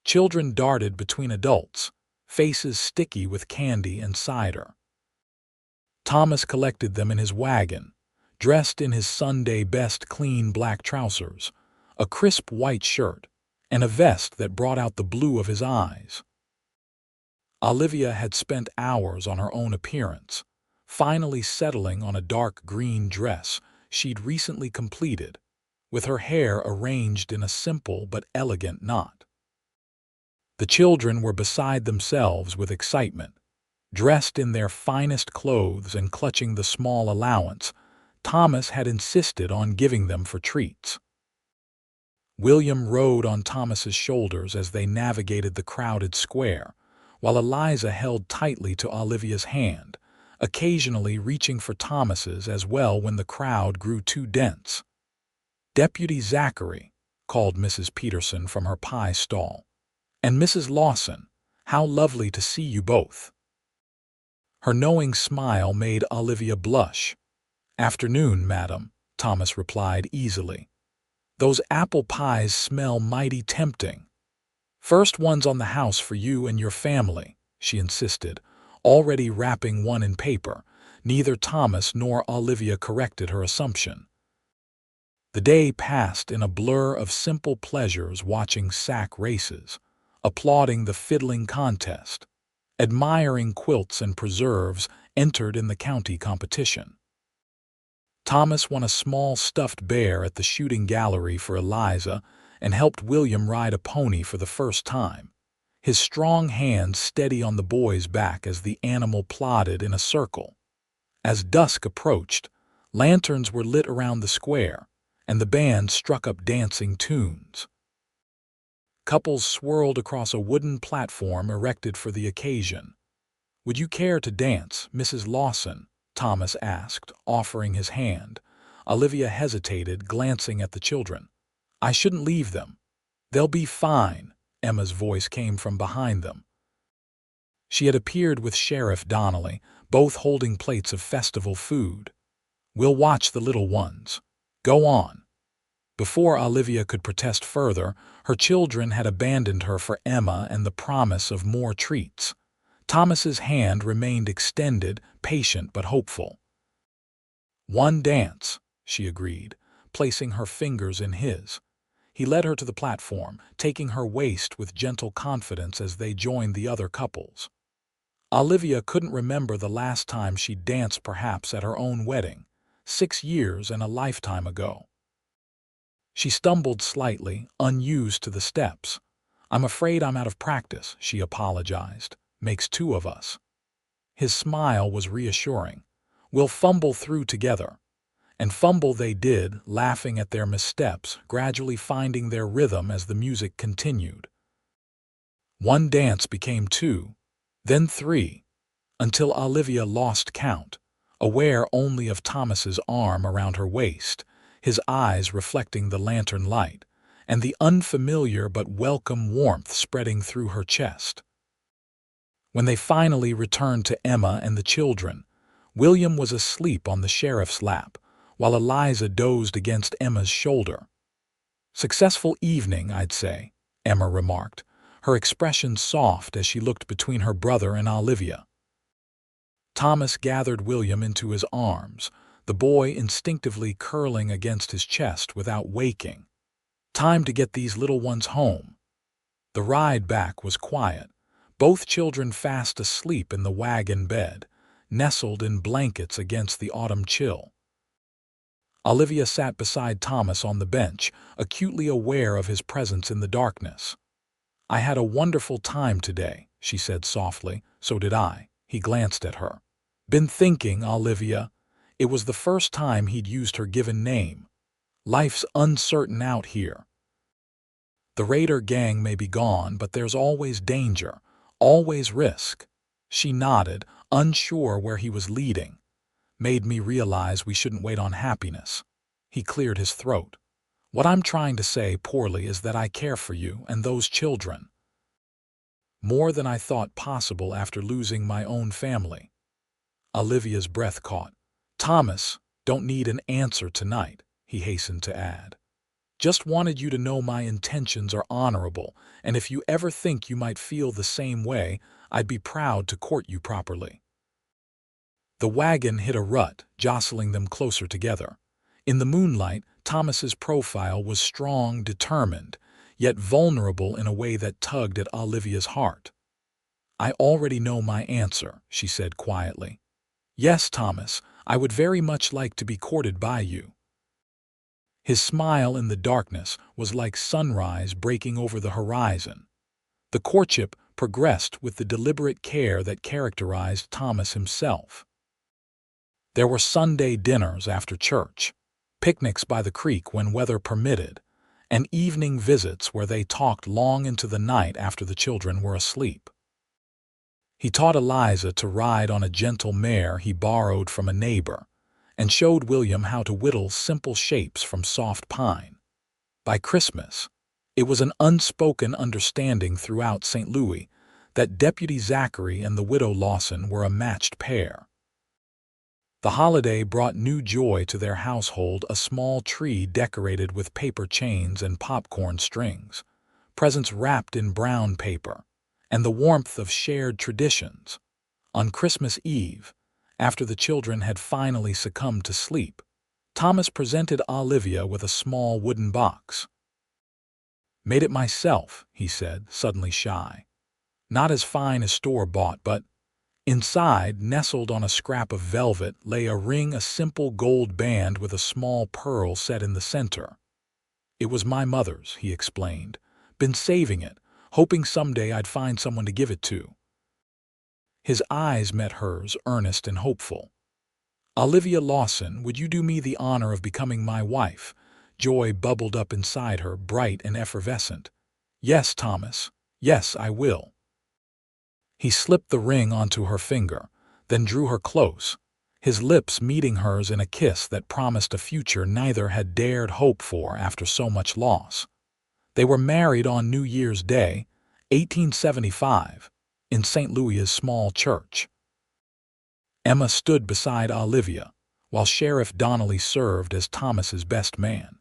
Speaker 1: Children darted between adults, faces sticky with candy and cider. Thomas collected them in his wagon, dressed in his Sunday best clean black trousers, a crisp white shirt, and a vest that brought out the blue of his eyes. Olivia had spent hours on her own appearance, finally settling on a dark green dress she'd recently completed, with her hair arranged in a simple but elegant knot. The children were beside themselves with excitement. Dressed in their finest clothes and clutching the small allowance Thomas had insisted on giving them for treats. William rode on Thomas's shoulders as they navigated the crowded square, while Eliza held tightly to Olivia's hand, occasionally reaching for Thomas's as well when the crowd grew too dense. "Deputy Zachary," called Mrs. Peterson from her pie stall. "And Mrs. Lawson, how lovely to see you both." Her knowing smile made Olivia blush. "Afternoon, madam," Thomas replied easily. "Those apple pies smell mighty tempting." "First one's on the house for you and your family," she insisted, already wrapping one in paper. Neither Thomas nor Olivia corrected her assumption. The day passed in a blur of simple pleasures, watching sack races, applauding the fiddling contest, admiring quilts and preserves entered in the county competition. Thomas won a small stuffed bear at the shooting gallery for Eliza and helped William ride a pony for the first time, his strong hands steady on the boy's back as the animal plodded in a circle. As dusk approached, lanterns were lit around the square, and the band struck up dancing tunes. Couples swirled across a wooden platform erected for the occasion. "Would you care to dance, Mrs. Lawson?" Thomas asked, offering his hand. Olivia hesitated, glancing at the children. "I shouldn't leave them. They'll be fine," Emma's voice came from behind them. She had appeared with Sheriff Donnelly, both holding plates of festival food. "We'll watch the little ones. Go on." Before Olivia could protest further, her children had abandoned her for Emma and the promise of more treats. Thomas's hand remained extended, patient but hopeful. "One dance," she agreed, placing her fingers in his. He led her to the platform, taking her waist with gentle confidence as they joined the other couples. Olivia couldn't remember the last time she danced, perhaps at her own wedding, 6 years and a lifetime ago. She stumbled slightly, unused to the steps. "I'm afraid I'm out of practice," she apologized. "Makes 2 of us." His smile was reassuring. "We'll fumble through together." And fumble they did, laughing at their missteps, gradually finding their rhythm as the music continued. One dance became 2, then 3, until Olivia lost count, aware only of Thomas's arm around her waist, his eyes reflecting the lantern light, and the unfamiliar but welcome warmth spreading through her chest. When they finally returned to Emma and the children, William was asleep on the sheriff's lap, while Eliza dozed against Emma's shoulder. "Successful evening, I'd say," Emma remarked, her expression soft as she looked between her brother and Olivia. Thomas gathered William into his arms, the boy instinctively curling against his chest without waking. "Time to get these little ones home." The ride back was quiet, both children fast asleep in the wagon bed, nestled in blankets against the autumn chill. Olivia sat beside Thomas on the bench, acutely aware of his presence in the darkness. "I had a wonderful time today," she said softly. "So did I." He glanced at her. "Been thinking, Olivia." It was the first time he'd used her given name. "Life's uncertain out here. The Raider gang may be gone, but there's always danger, always risk." She nodded, unsure where he was leading. "Made me realize we shouldn't wait on happiness." He cleared his throat. "What I'm trying to say poorly is that I care for you and those children. More than I thought possible after losing my own family." Olivia's breath caught. "Thomas, don't need an answer tonight," he hastened to add. "Just wanted you to know my intentions are honorable, and if you ever think you might feel the same way, I'd be proud to court you properly." The wagon hit a rut, jostling them closer together. In the moonlight, Thomas's profile was strong, determined, yet vulnerable in a way that tugged at Olivia's heart. "I already know my answer," she said quietly. "Yes, Thomas, I would very much like to be courted by you." His smile in the darkness was like sunrise breaking over the horizon. The courtship progressed with the deliberate care that characterized Thomas himself. There were Sunday dinners after church, picnics by the creek when weather permitted, and evening visits where they talked long into the night after the children were asleep. He taught Eliza to ride on a gentle mare he borrowed from a neighbor, and showed William how to whittle simple shapes from soft pine. By Christmas, it was an unspoken understanding throughout St. Louis that Deputy Zachary and the widow Lawson were a matched pair. The holiday brought new joy to their household, a small tree decorated with paper chains and popcorn strings, presents wrapped in brown paper, and the warmth of shared traditions. On Christmas Eve, after the children had finally succumbed to sleep, Thomas presented Olivia with a small wooden box. "Made it myself," he said, suddenly shy. "Not as fine as store-bought, but—" Inside, nestled on a scrap of velvet, lay a ring, a simple gold band with a small pearl set in the center. "It was my mother's," he explained. "Been saving it, hoping someday I'd find someone to give it to." His eyes met hers, earnest and hopeful. "Olivia Lawson, would you do me the honor of becoming my wife?" Joy bubbled up inside her, bright and effervescent. "Yes, Thomas. Yes, I will." He slipped the ring onto her finger, then drew her close, his lips meeting hers in a kiss that promised a future neither had dared hope for after so much loss. They were married on New Year's Day, 1875, in St. Louis's small church. Emma stood beside Olivia, while Sheriff Donnelly served as Thomas's best man.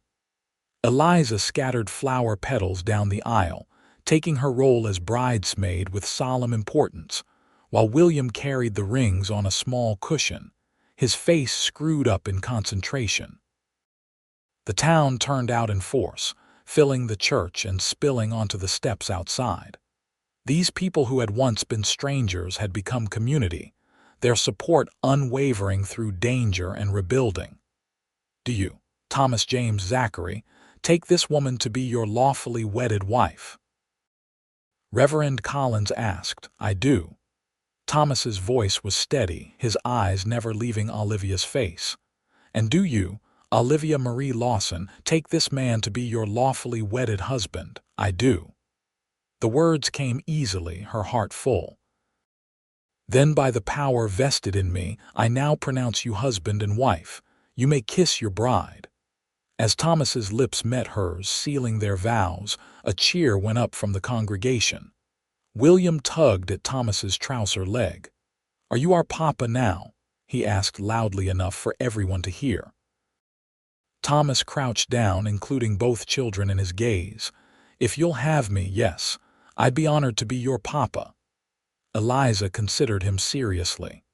Speaker 1: Eliza scattered flower petals down the aisle, taking her role as bridesmaid with solemn importance, while William carried the rings on a small cushion, his face screwed up in concentration. The town turned out in force, filling the church and spilling onto the steps outside. These people who had once been strangers had become community, their support unwavering through danger and rebuilding. "Do you, Thomas James Zachary, take this woman to be your lawfully wedded wife?" Reverend Collins asked. "I do." Thomas's voice was steady, his eyes never leaving Olivia's face. "And do you, Olivia Marie Lawson, take this man to be your lawfully wedded husband?" "I do." The words came easily, her heart full. "Then by the power vested in me, I now pronounce you husband and wife. You may kiss your bride." As Thomas's lips met hers, sealing their vows, a cheer went up from the congregation. William tugged at Thomas's trouser leg. "Are you our papa now?" he asked loudly enough for everyone to hear. Thomas crouched down, including both children in his gaze. "If you'll have me, yes. I'd be honored to be your papa." Eliza considered him seriously.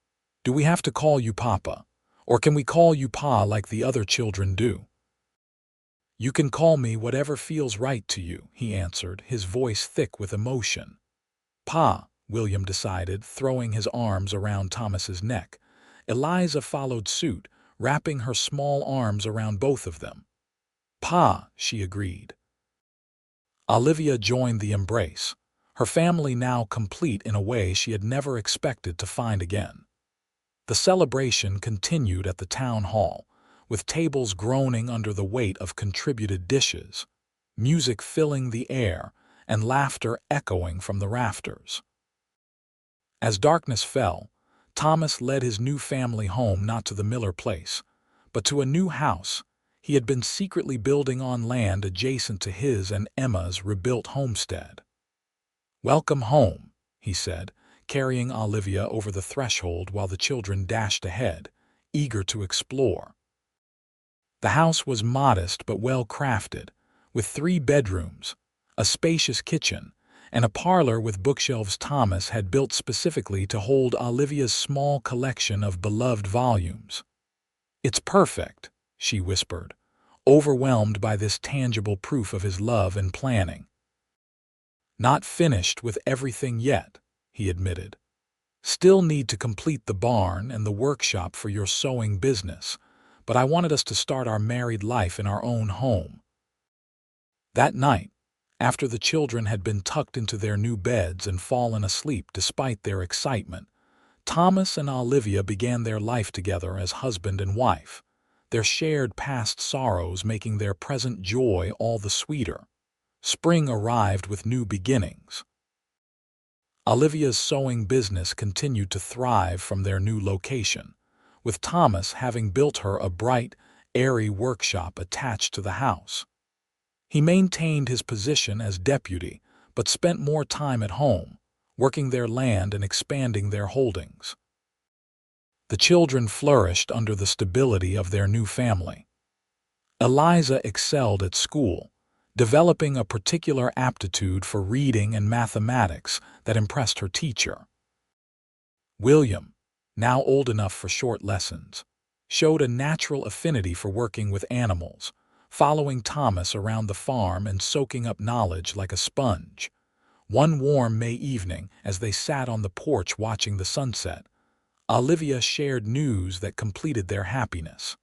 Speaker 1: "Do we have to call you Papa? Or can we call you Pa like the other children do?" "You can call me whatever feels right to you," he answered, his voice thick with emotion. "Pa," William decided, throwing his arms around Thomas's neck. Eliza followed suit, wrapping her small arms around both of them. "Pa," she agreed. Olivia joined the embrace, her family now complete in a way she had never expected to find again. The celebration continued at the town hall, with tables groaning under the weight of contributed dishes, music filling the air, and laughter echoing from the rafters. As darkness fell, Thomas led his new family home not to the Miller place, but to a new house he had been secretly building on land adjacent to his and Emma's rebuilt homestead. "Welcome home," he said, carrying Olivia over the threshold while the children dashed ahead, eager to explore. The house was modest but well-crafted, with 3 bedrooms, a spacious kitchen, and a parlor with bookshelves Thomas had built specifically to hold Olivia's small collection of beloved volumes. "It's perfect," she whispered, overwhelmed by this tangible proof of his love and planning. "Not finished with everything yet," he admitted. "Still need to complete the barn and the workshop for your sewing business, but I wanted us to start our married life in our own home." That night, after the children had been tucked into their new beds and fallen asleep despite their excitement, Thomas and Olivia began their life together as husband and wife, their shared past sorrows making their present joy all the sweeter. Spring arrived with new beginnings. Olivia's sewing business continued to thrive from their new location, with Thomas having built her a bright, airy workshop attached to the house. He maintained his position as deputy, but spent more time at home, working their land and expanding their holdings. The children flourished under the stability of their new family. Eliza excelled at school, developing a particular aptitude for reading and mathematics that impressed her teacher. William, now old enough for short lessons, showed a natural affinity for working with animals, following Thomas around the farm and soaking up knowledge like a sponge. One warm May evening, as they sat on the porch watching the sunset, Olivia shared news that completed their happiness.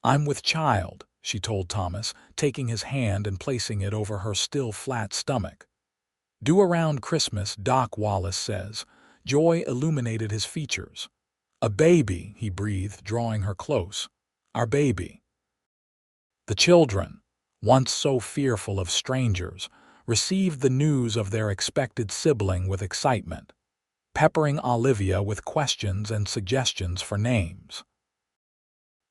Speaker 1: "I'm with child," she told Thomas, taking his hand and placing it over her still flat stomach. "Due around Christmas, Doc Wallace says." Joy illuminated his features. "A baby," he breathed, drawing her close. "Our baby." The children, once so fearful of strangers, received the news of their expected sibling with excitement, peppering Olivia with questions and suggestions for names.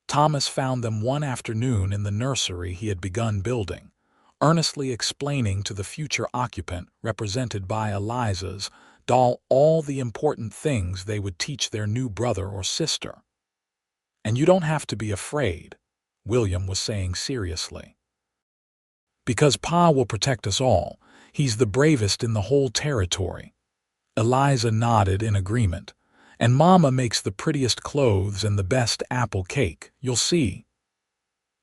Speaker 1: Thomas found them one afternoon in the nursery he had begun building, earnestly explaining to the future occupant, represented by Eliza's doll, all the important things they would teach their new brother or sister. "And you don't have to be afraid," William was saying seriously. "Because Pa will protect us all. He's the bravest in the whole territory." Eliza nodded in agreement. "And Mama makes the prettiest clothes and the best apple cake, you'll see."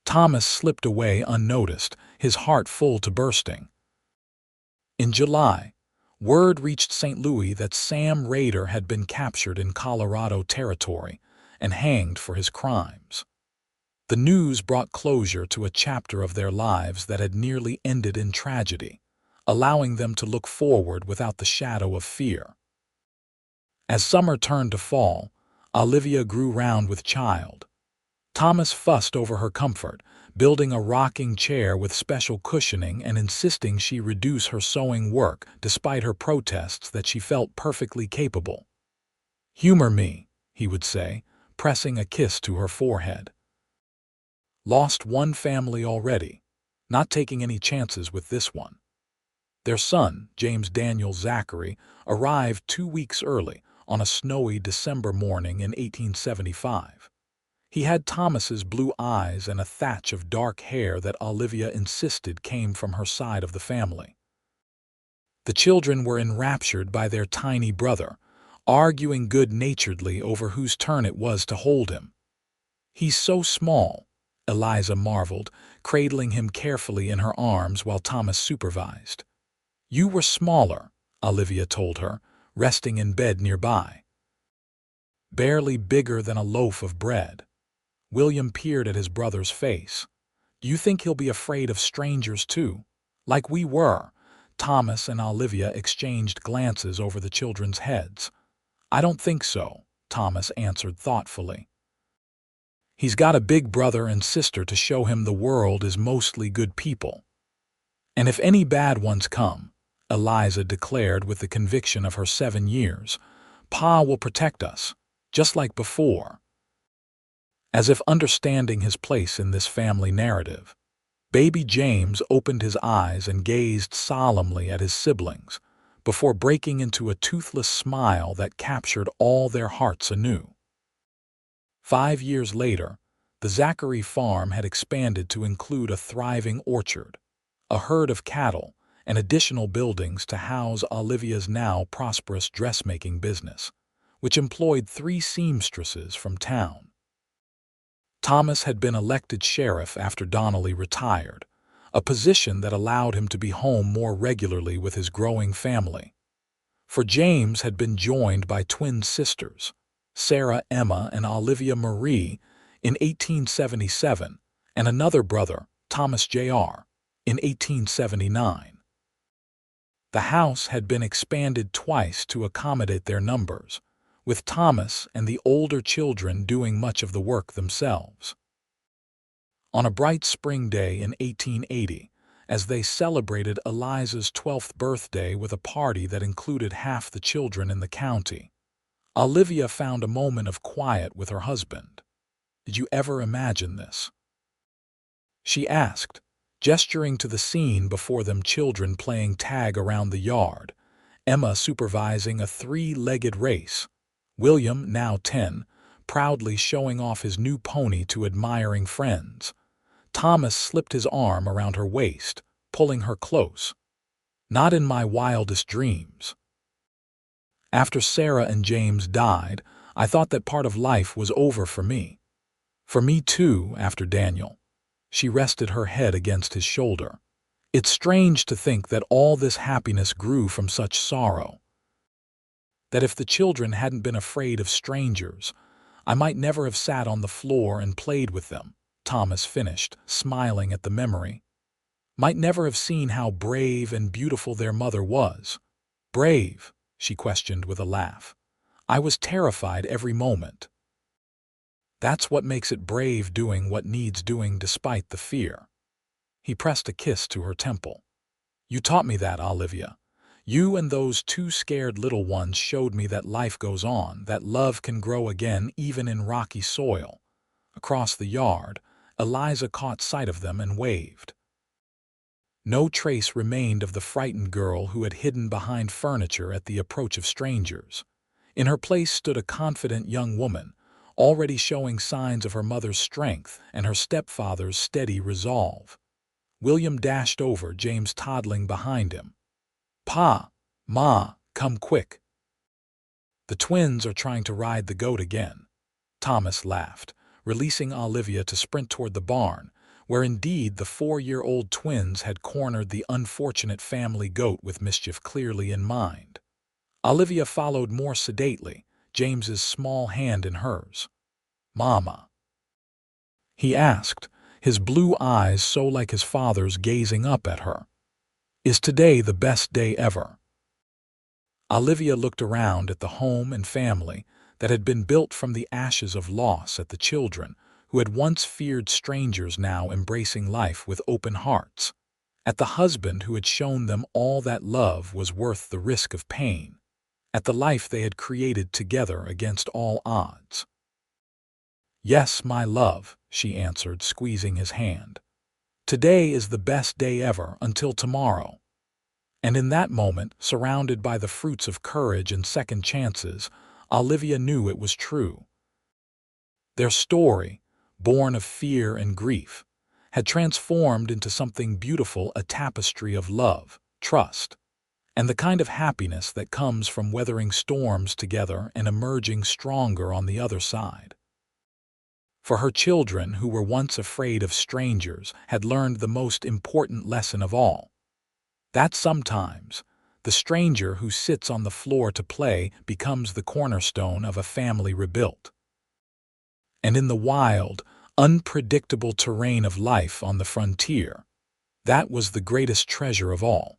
Speaker 1: Thomas slipped away unnoticed, his heart full to bursting. In July, word reached St. Louis that Sam Rader had been captured in Colorado territory and hanged for his crimes. The news brought closure to a chapter of their lives that had nearly ended in tragedy, allowing them to look forward without the shadow of fear. As summer turned to fall, Olivia grew round with child. Thomas fussed over her comfort, building a rocking chair with special cushioning and insisting she reduce her sewing work despite her protests that she felt perfectly capable. "Humor me," he would say, pressing a kiss to her forehead. Lost one family already, not taking any chances with this one. Their son, James Daniel Zachary, arrived 2 weeks early on a snowy December morning in 1875. He had Thomas's blue eyes and a thatch of dark hair that Olivia insisted came from her side of the family. The children were enraptured by their tiny brother, arguing good-naturedly over whose turn it was to hold him. "He's so small," Eliza marveled, cradling him carefully in her arms while Thomas supervised. "You were smaller," Olivia told her, resting in bed nearby. "Barely bigger than a loaf of bread." William peered at his brother's face. "Do you think he'll be afraid of strangers too? Like we were?" Thomas and Olivia exchanged glances over the children's heads. "I don't think so," Thomas answered thoughtfully. "He's got a big brother and sister to show him the world is mostly good people. And if any bad ones come," Eliza declared with the conviction of her 7 years, "Pa will protect us, just like before." As if understanding his place in this family narrative, baby James opened his eyes and gazed solemnly at his siblings, before breaking into a toothless smile that captured all their hearts anew. 5 years later, the Zachary farm had expanded to include a thriving orchard, a herd of cattle, and additional buildings to house Olivia's now prosperous dressmaking business, which employed 3 seamstresses from town. Thomas had been elected sheriff after Donnelly retired, a position that allowed him to be home more regularly with his growing family. For James had been joined by twin sisters, Sarah Emma and Olivia Marie, in 1877, and another brother, Thomas Jr., in 1879. The house had been expanded twice to accommodate their numbers, with Thomas and the older children doing much of the work themselves. On a bright spring day in 1880, as they celebrated Eliza's 12th birthday with a party that included half the children in the county, Olivia found a moment of quiet with her husband. "Did you ever imagine this?" she asked, gesturing to the scene before them, children playing tag around the yard, Emma supervising a 3-legged race, William, now 10, proudly showing off his new pony to admiring friends. Thomas slipped his arm around her waist, pulling her close. Not in my wildest dreams. After Sarah and James died, I thought that part of life was over for me. For me too, after Daniel. She rested her head against his shoulder. It's strange to think that all this happiness grew from such sorrow. That if the children hadn't been afraid of strangers, I might never have sat on the floor and played with them, Thomas finished, smiling at the memory. Might never have seen how brave and beautiful their mother was. Brave? She questioned with a laugh. I was terrified every moment. That's what makes it brave, doing what needs doing despite the fear. He pressed a kiss to her temple. You taught me that, Olivia. You and those two scared little ones showed me that life goes on, that love can grow again even in rocky soil. Across the yard, Eliza caught sight of them and waved. No trace remained of the frightened girl who had hidden behind furniture at the approach of strangers. In her place stood a confident young woman, already showing signs of her mother's strength and her stepfather's steady resolve. William dashed over, James toddling behind him. Pa, Ma, come quick. The twins are trying to ride the goat again. Thomas laughed, releasing Olivia to sprint toward the barn, where indeed the 4-year-old twins had cornered the unfortunate family goat with mischief clearly in mind. Olivia followed more sedately, James's small hand in hers. Mama, he asked, his blue eyes so like his father's gazing up at her. Is today the best day ever? Olivia looked around at the home and family that had been built from the ashes of loss, at the children who had once feared strangers now embracing life with open hearts, at the husband who had shown them all that love was worth the risk of pain, at the life they had created together against all odds. Yes, my love, she answered, squeezing his hand. Today is the best day ever until tomorrow. And in that moment, surrounded by the fruits of courage and second chances, Olivia knew it was true. Their story, born of fear and grief, had transformed into something beautiful, a tapestry of love, trust, and the kind of happiness that comes from weathering storms together and emerging stronger on the other side. For her children, who were once afraid of strangers, had learned the most important lesson of all. That sometimes, the stranger who sits on the floor to play becomes the cornerstone of a family rebuilt. And in the wild, unpredictable terrain of life on the frontier, that was the greatest treasure of all.